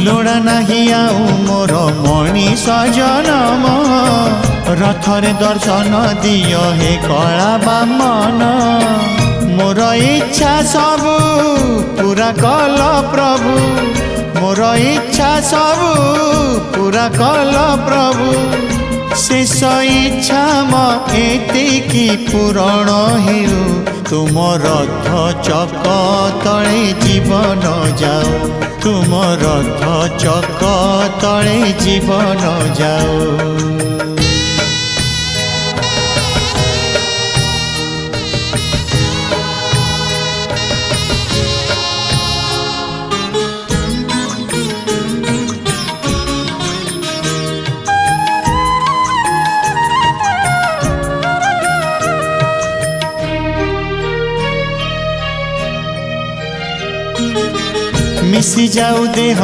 लोड़ा नहीं आउ मोर मनीष जनम रथरे दर्शन दियो हे कला बामन मोर इच्छा सबु पूरा कल प्रभु मोर इच्छा सबु पूरा कल प्रभु शेष इच्छा म एतिकी पूरण हेउ तुम रथ चक तले जीवन जाओ तुम रथ चक तले जीवन जाओ। मिसी जाऊ देह